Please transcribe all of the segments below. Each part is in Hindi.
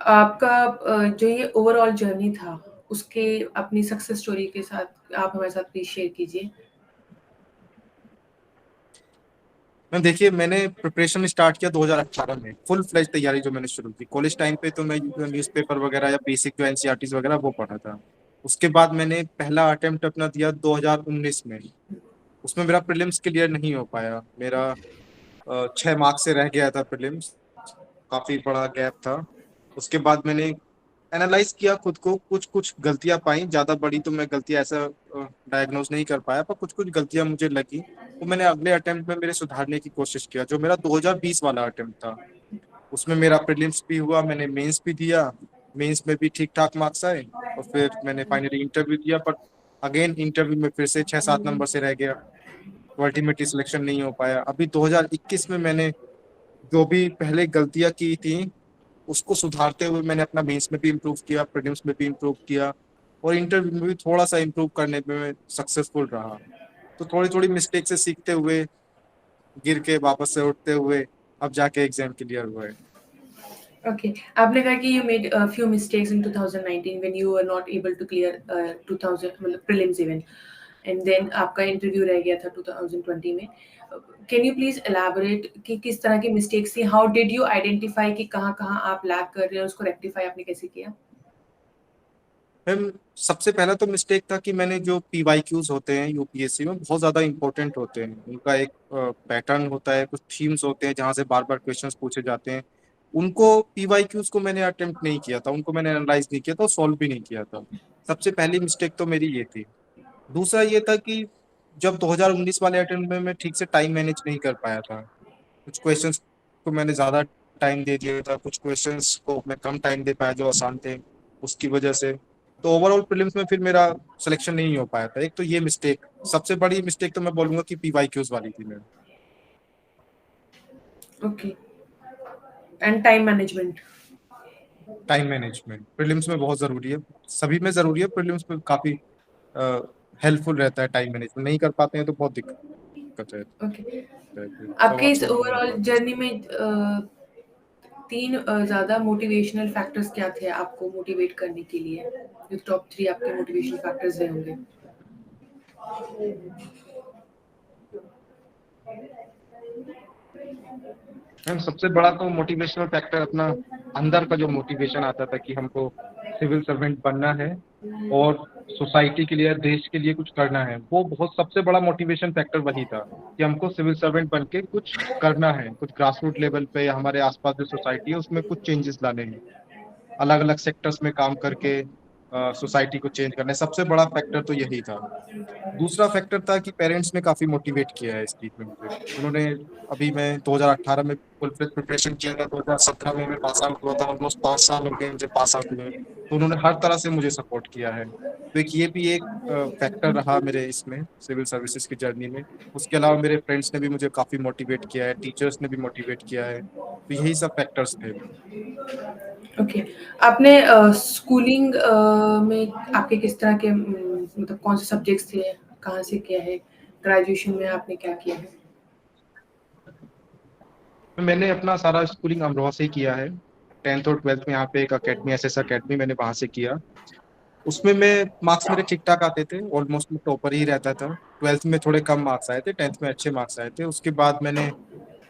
आपका जो ये ओवरऑल जर्नी था, उसके अपनी सक्सेस स्टोरी के साथ आप हमारे साथ प्लीज़ शेयर कीजिए। मैम देखिए, मैंने प्रिपरेशन स्टार्ट किया 2018 में। फुल फ्लेज तैयारी जो मैंने शुरू की कॉलेज टाइम पे, तो मैं न्यूज़पेपर वगैरह या बेसिक जो एनसीईआरटीज वगैरह वो पढ़ा था। उसके बाद मैंने पहला अटेम्प्ट अपना दिया 2019 में। उसमें मेरा प्रीलिम्स क्लियर नहीं हो पाया। मेरा 6 मार्क्स से रह गया था प्रीलिम्स। काफी बड़ा गैप था। उसके बाद मैंने एनालाइज किया खुद को, कुछ कुछ गलतियां पाई। ज्यादा बड़ी तो मैं गलतियां ऐसा डायग्नोज नहीं कर पाया, पर कुछ कुछ गलतियां मुझे लगी। तो मैंने अगले अटेम्प्ट में मेरे सुधारने की कोशिश किया। जो मेरा 2020 वाला अटेम्प्ट था, उसमें मेरा प्रीलिम्स भी हुआ, मैंने मेंस भी दिया। मेंस में भी ठीक ठाक मार्क्स आए। और फिर मैंने फाइनली इंटरव्यू दिया, पर अगेन इंटरव्यू में फिर से 6-7 नंबर से रह गया। तो अल्टीमेटली सिलेक्शन नहीं हो पाया। अभी 2021 में मैंने जो भी पहले गलतियां की थी, उसको सुधारते हुए मैंने अपना मेंस में भी इम्प्रूव किया, प्रीलिम्स में भी इम्प्रूव किया, और इंटरव्यू में भी थोड़ा सा इम्प्रूव करने में मैं सक्सेसफुल रहा। तो थोड़ी थोड़ी मिस्टेक से सीखते हुए, गिर के वापस से उठते हुए, अब जाके एग्जाम क्लियर हुआ है। ओके, आपने कहा कि you made few mistakes in 2019 when you were not able to clear 2000 मतलब प्रीलिम्स इवन, एंड देन आपका इंटरव्यू रह गया था 2020 में। कैन यू प्लीज एलैबोरेट कि किस तरह की मिस्टेक्स थी? हाउ डिड यू आइडेंटिफाई कि कहाँ-कहाँ आप लैग कर रहे हैं और उसको रेक्टिफाई आपने कैसे किया? मैम, सबसे पहला तो मिस्टेक था कि मैंने जो पीवाईक्यूज होते हैं यूपीएससी में, बहुत ज्यादा इंपॉर्टेंट होते हैं। उनका एक पैटर्न होता है, कुछ थीम्स होते हैं जहाँ से बार बार क्वेश्चंस पूछे जाते हैं। उनको पीवाईक्यूज को मैंने अटेम्प्ट नहीं किया था, उनको मैंने एनालाइज नहीं किया था और सॉल्व भी नहीं किया था। सबसे पहली मिस्टेक तो मेरी ये थी। दूसरा ये था कि जब 2019 वाले अटेम्प्ट में मैं ठीक से टाइम मैनेज नहीं कर पाया था। कुछ क्वेश्चंस को मैंने ज्यादा टाइम दे दिया था, कुछ क्वेश्चंस को मैं कम टाइम दे पाया जो आसान थे, उसकी वजह से। तो ओवरऑल प्रीलिम्स में फिर मेरा सिलेक्शन नहीं हो पाया था। एक तो ये मिस्टेक, सबसे बड़ी मिस्टेक तो मैं बोलूंगा कि पीवाईक्यूज वाली थी मेरी। Okay, and time management. Time management prelims में बहुत जरूरी है। सभी में जरूरी है, प्रीलिम्स में काफी हेल्पफुल रहता है। टाइम मैनेजमेंट नहीं कर पाते हैं तो बहुत दिक्कत रहती ओके, है। फिर आपके इस छोड़ देने के ओवरऑल बाद कुछ जर्नी में 3 ज़्यादा मोटिवेशनल फैक्टर्स क्या थे आपको मोटिवेट करने के लिए? जो टॉप 3 आपके मोटिवेशनल फैक्टर्स रहे होंगे? मैम, सबसे बड़ा तो मोटिवेशनल फैक्टर अपना अंदर का जो मोटिवेशन आता था कि हमको सिविल सर्वेंट बनना है और सोसाइटी के लिए, देश के लिए कुछ करना है, वो बहुत सबसे बड़ा मोटिवेशन फैक्टर वही था कि हमको सिविल सर्वेंट बन के कुछ करना है, कुछ ग्रास रूट लेवल पे या हमारे आसपास जो सोसाइटी है उसमें कुछ चेंजेस लाने हैं। अलग अलग सेक्टर्स में काम करके सोसाइटी को चेंज करना है। सबसे बड़ा फैक्टर तो यही था। दूसरा फैक्टर था कि पेरेंट्स ने काफी मोटिवेट किया है इस चीज में मुझे। उन्होंने, अभी मैं 2018 में फुल फ्लेज प्रिपरेशन किया था, 2017 में मैं पास आउट हुआ था, ऑलमोस्ट 5 साल हो गए मुझे पास आउट हुए। तो उन्होंने हर तरह से मुझे सपोर्ट किया है। तो एक ये भी एक फैक्टर रहा मेरे इसमें सिविल सर्विसेज की जर्नी में। उसके अलावा मेरे फ्रेंड्स ने भी मुझे काफी मोटिवेट किया है, टीचर्स ने भी मोटिवेट किया है। तो यही सब फैक्टर्स थे। ओके, आपने स्कूलिंग में आपके किस तरह के मतलब कौन से सब्जेक्ट्स थे? कहाँ से किया है? ग्रेजुएशन में आपने क्या किया है? मैंने अपना सारा स्कूलिंग अमरोहा से ही किया है। 10th और 12th में यहाँ पे एक अकेडमी, एसएस अकेडमी, मैंने वहां से किया। उसमें मैं मार्क्स मेरे ठीक ठाक आते थे, ऑलमोस्ट मैं टॉपर ही रहता था। 12th में थोड़े कम मार्क्स आए थे, 10th में अच्छे मार्क्स आए थे। उसके बाद मैंने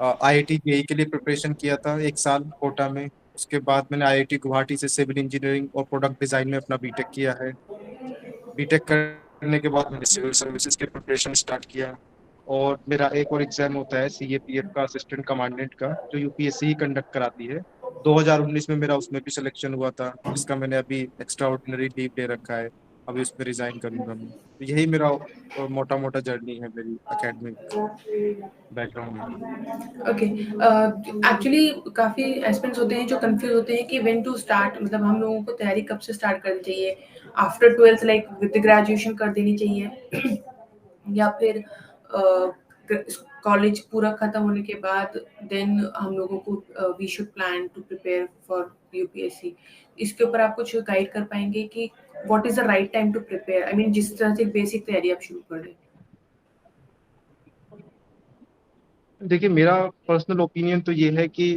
आईआईटी जेई के लिए प्रिपरेशन किया था 1 साल कोटा में। उसके बाद मैंने आईआईटी गुवाहाटी से सिविल इंजीनियरिंग और प्रोडक्ट डिजाइन में अपना बीटेक किया है। बीटेक करने के बाद मैंने सिविल सर्विसेज की प्रिपरेशन स्टार्ट किया। और मेरा एक और एग्जाम होता है सीएपीएफ का, असिस्टेंट कमांडेंट का, जो यूपीएससी ही कंडक्ट कराती है। 2019 में मेरा उसमें भी सिलेक्शन हुआ था, जिसका मैंने अभी एक्स्ट्रा ऑर्डिनरी लीव ले रखा है। अभी उसमें रिजाइन करूंगा मैं। तो यही मेरा मोटा मोटा जर्नी है मेरी एकेडमिक बैकग्राउंड में। ओके, एक्चुअली काफ़ी एस्पिरेंट्स होते हैं जो कंफ्यूज होते हैं कि व्हेन टू स्टार्ट, मतलब हम लोगों को तैयारी कब से स्टार्ट करनी चाहिए? After 12th like with graduation कर देनी चाहिए या फिर कॉलेज पूरा खत्म होने के बाद देन हम लोगों को we should plan to prepare for UPSC? इसके ऊपर आप कुछ गाइड कर पाएंगे कि what is the right time to prepare? I mean जिस तरह से बेसिक तैयारी आप शुरू कर दें। देखिए, मेरा पर्सनल ओपिनियन तो ये है कि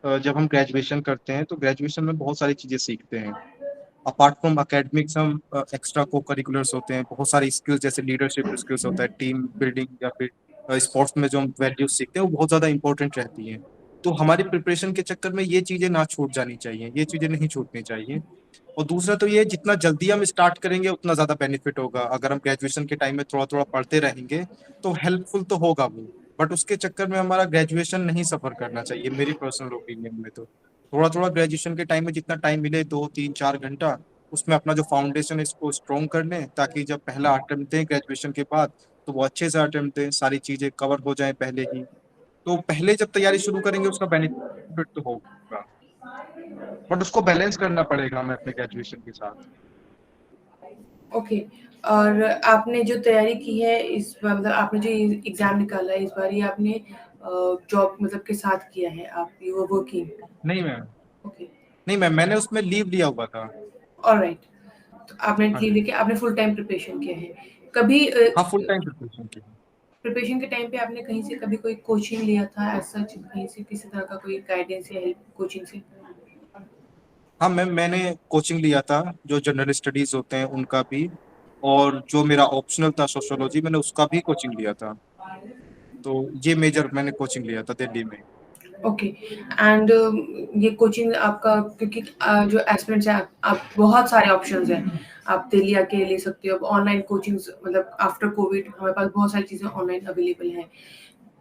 जब हम ग्रेजुएशन करते हैं तो ग्रेजुएशन में बहुत सारी चीजें सीखते हैं। अपार्ट फ्रॉम एकेडमिक्स हम एक्स्ट्रा को करिकुलर्स होते हैं, बहुत सारी स्किल्स जैसे लीडरशिप स्किल्स होता है, टीम बिल्डिंग या फिर स्पोर्ट्स में जो हम वैल्यूज सीखते हैं वो बहुत ज्यादा इंपॉर्टेंट रहती हैं। तो हमारी प्रिपरेशन के चक्कर में ये चीजें ना छूट जानी चाहिए, ये चीजें नहीं छूटनी चाहिए। और दूसरा तो ये जितना जल्दी हम स्टार्ट करेंगे उतना ज्यादा बेनिफिट होगा। अगर हम ग्रेजुएशन के टाइम में थोड़ा थोड़ा पढ़ते रहेंगे तो हेल्पफुल तो होगा वो, बट उसके चक्कर में हमारा ग्रेजुएशन नहीं सफर करना चाहिए मेरी पर्सनल ओपिनियन में। तो थोड़ा थोड़ा ग्रेजुएशन के टाइम में जितना टाइम मिले, 2 3 4 घंटा, उसमें अपना जो फाउंडेशन है इसको स्ट्रॉन्ग कर लें, ताकि जब पहला अटेम्प्ट दें ग्रेजुएशन के बाद तो वो अच्छे से अटेम्प्ट दें, सारी चीजें कवर हो जाएं पहले ही। तो पहले जब तैयारी शुरू करेंगे उसका बेनिफिट तो होगा, बट उसको बैलेंस करना पड़ेगा हमें अपने ग्रेजुएशन के साथ। ओके। और आपने जो तैयारी की है इस बार, मतलब आपने जो एग्जाम निकाला है इस बार, ये आपने जॉब मतलब के साथ किया है, आप यू आर वर्किंग? नहीं मैम, ओके, नहीं मैम, मैंने उसमें लीव लिया हुआ था। ऑलराइट। तो आपने हाँ लीव जी। लेके आपने फुल टाइम प्रिपरेशन किया है। कभी हाँ, फुल टाइम प्रिपरेशन की। प्रिपरेशन के टाइम पे आपने कहीं से कभी कोई कोचिंग लिया था, एज सच कहीं से किसी तरह का कोई गाइडेंस या हेल्प कोचिंग से? हाँ मैम, मैंने कोचिंग लिया था, जो जनरल स्टडीज होते हैं उनका भी, और जो मेरा ऑप्शनल था सोशियोलॉजी, मैंने उसका भी कोचिंग लिया था। तो ये मेजर मैंने कोचिंग लिया था दिल्ली में। ओके। एंड ये कोचिंग आपका, क्योंकि जो एस्पिरेंट्स हैं, आप बहुत सारे ऑप्शंस हैं, आप दिल्ली आके ले सकते हो, ऑनलाइन कोचिंग्स, मतलब आफ्टर कोविड हमारे पास बहुत सारी चीज़ें ऑनलाइन अवेलेबल हैं।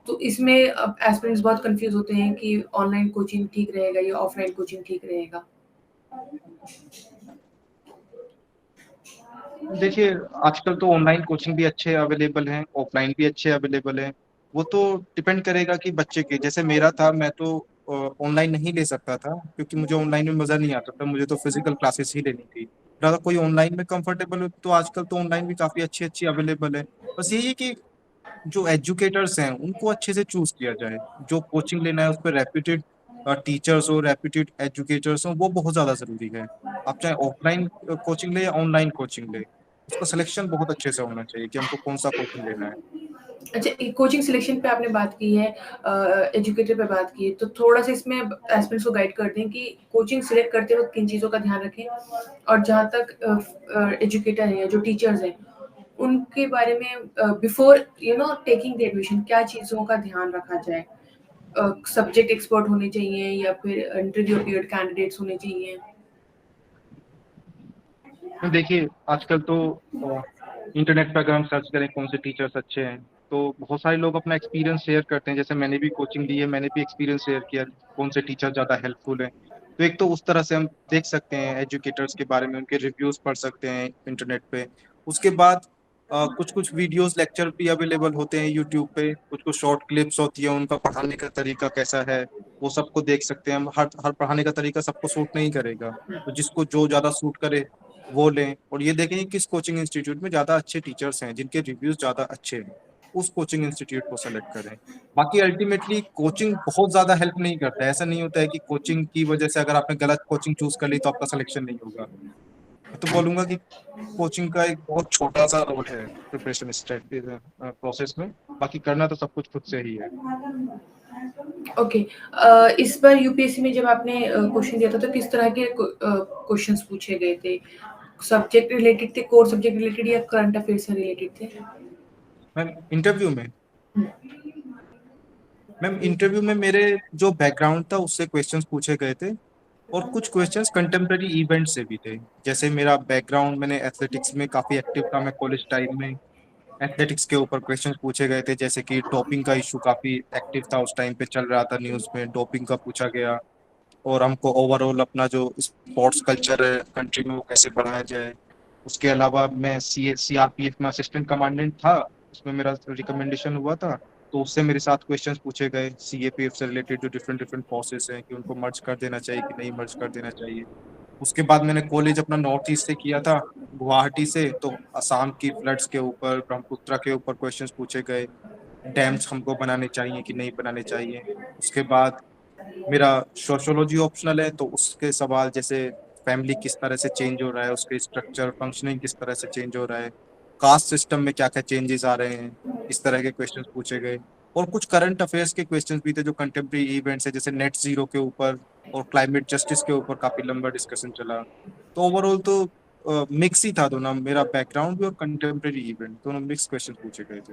तो इसमें अब एस्पिरेंट्स बहुत कंफ्यूज होते हैं कि ऑनलाइन कोचिंग ठीक रहेगा या ऑफलाइन कोचिंग ठीक रहेगा। देखिए, आजकल तो ऑनलाइन कोचिंग भी अच्छे अवेलेबल हैं, ऑफलाइन भी अच्छे अवेलेबल हैं। वो तो डिपेंड करेगा कि बच्चे के, जैसे मेरा था, मैं तो ऑनलाइन नहीं ले सकता था क्योंकि मुझे ऑनलाइन में मज़ा नहीं आता था, मुझे तो फिजिकल क्लासेस ही लेनी थी। पर अगर कोई ऑनलाइन में कंफर्टेबल हो तो आजकल तो ऑनलाइन भी काफ़ी अच्छी अच्छी अवेलेबल है। बस यही है कि जो एजुकेटर्स हैं उनको अच्छे से चूज किया जाए, जो कोचिंग लेना है उस पर रेप्यूटेड टीचर्स हो, रेप्यूटेड एजुकेटर्स हो, वो बहुत ज़्यादा ज़रूरी है। आप चाहे ऑफलाइन कोचिंग ले या ऑनलाइन कोचिंग ले, उसका सिलेक्शन बहुत अच्छे से होना चाहिए कि हमको कौन सा कोचिंग लेना है। अच्छा, कोचिंग सिलेक्शन पे आपने बात की है, एजुकेटर पे बात की है, तो थोड़ा सा इसमें एस्पिरेंट्स को गाइड कर दें कि कोचिंग सिलेक्ट करते वक्त किन चीज़ों का ध्यान रखें, और जहाँ तक एजुकेटर हैं या जो टीचर्स हैं उनके बारे में बिफोर टेकिंग द एडमिशन क्या चीज़ों का ध्यान रखा जाए। सब्जेक्ट एक्सपर्ट होने चाहिए या फिर इंटरव्यू अपीयर्ड कैंडिडेट्स होने चाहिए? तो देखिए, आजकल तो इंटरनेट पर अगर हम सर्च करें कौन से टीचर्स अच्छे हैं, तो बहुत सारे लोग अपना एक्सपीरियंस शेयर करते हैं। जैसे मैंने भी कोचिंग ली है, मैंने भी एक्सपीरियंस शेयर किया कौन से टीचर ज़्यादा हेल्पफुल हैं। तो एक तो उस तरह से हम देख सकते हैं एजुकेटर्स के बारे में, उनके रिव्यूज पढ़ सकते हैं इंटरनेट पे। उसके बाद कुछ कुछ वीडियोस लेक्चर भी अवेलेबल होते हैं यूट्यूब पे, कुछ कुछ शॉर्ट क्लिप्स होती है, उनका पढ़ाने का तरीका कैसा है वो सबको देख सकते हैं हम। हर हर पढ़ाने का तरीका सबको सूट नहीं करेगा, तो जिसको जो ज़्यादा सूट करे वो लें। और ये देखें कि किस कोचिंग इंस्टीट्यूट में ज़्यादा अच्छे टीचर्स हैं, जिनके रिव्यूज ज़्यादा अच्छे हैं, उस कोचिंग इंस्टीट्यूट को सेलेक्ट करें। बाकी अल्टीमेटली कोचिंग बहुत ज़्यादा हेल्प नहीं करता है। ऐसा नहीं होता है कि कोचिंग की वजह से अगर आपने गलत कोचिंग चूज कर ली तो आपका सिलेक्शन नहीं होगा। मैं तो बोलूंगा कि कोचिंग का एक बहुत छोटा सा रोल है प्रिपरेशन स्ट्रेटजी प्रोसेस में, बाकी करना तो सब कुछ खुद से ही है। ओके। इस बार यूपीएससी में जब आपने क्वेश्चन दिया था तो किस तरह के क्वेश्चंस पूछे गए थे? सब्जेक्ट रिलेटेड थे, कोर सब्जेक्ट रिलेटेड या करंट अफेयर से रिलेटेड थे? मैम इंटरव्यू में मैम इंटरव्यू में मेरे जो बैकग्राउंड था उससे क्वेश्चंस पूछे गए थे, और कुछ क्वेश्चंस कंटेम्प्रेरी इवेंट से भी थे। जैसे मेरा बैकग्राउंड, मैंने एथलेटिक्स में काफ़ी एक्टिव था, मैं कॉलेज टाइम में एथलेटिक्स के ऊपर क्वेश्चन पूछे गए थे। जैसे कि डोपिंग का इशू काफ़ी एक्टिव था, उस टाइम पे चल रहा था न्यूज़ में, डोपिंग का पूछा गया। और हमको ओवरऑल अपना जो स्पोर्ट्स कल्चर है कंट्री में वो कैसे बढ़ाया जाए। उसके अलावा मैं सीआरपीएफ में असिस्टेंट कमांडेंट था, उसमें मेरा रिकमेंडेशन हुआ था, तो उससे मेरे साथ क्वेश्चंस पूछे गए सीएपीएफ से रिलेटेड, जो डिफरेंट डिफरेंट फोर्सेस हैं कि उनको मर्ज कर देना चाहिए कि नहीं मर्ज कर देना चाहिए। उसके बाद मैंने कॉलेज अपना नॉर्थ ईस्ट से किया था, गुवाहाटी से, तो असम की फ्लड्स के ऊपर, ब्रह्मपुत्र के ऊपर क्वेश्चंस पूछे गए, डैम्स हमको बनाने चाहिए कि नहीं बनाने चाहिए। उसके बाद मेरा सोशियोलॉजी ऑप्शनल है, तो उसके सवाल जैसे फैमिली किस तरह से चेंज हो रहा है, उसके स्ट्रक्चर फंक्शनिंग किस तरह से चेंज हो रहा है, कास्ट सिस्टम में क्या क्या चेंजेस आ रहे हैं, इस तरह के क्वेश्चंस पूछे गए। और कुछ करंट अफेयर्स के क्वेश्चंस भी थे जो कंटेम्प्रेरी इवेंट्स है, जैसे नेट जीरो के ऊपर और क्लाइमेट जस्टिस के ऊपर काफी लंबा डिस्कशन चला। तो ओवरऑल तो मिक्स ही था दोनों, मेरा बैकग्राउंड भी और कंटेम्प्रेरी इवेंट दोनों मिक्स क्वेश्चन पूछे गए थे।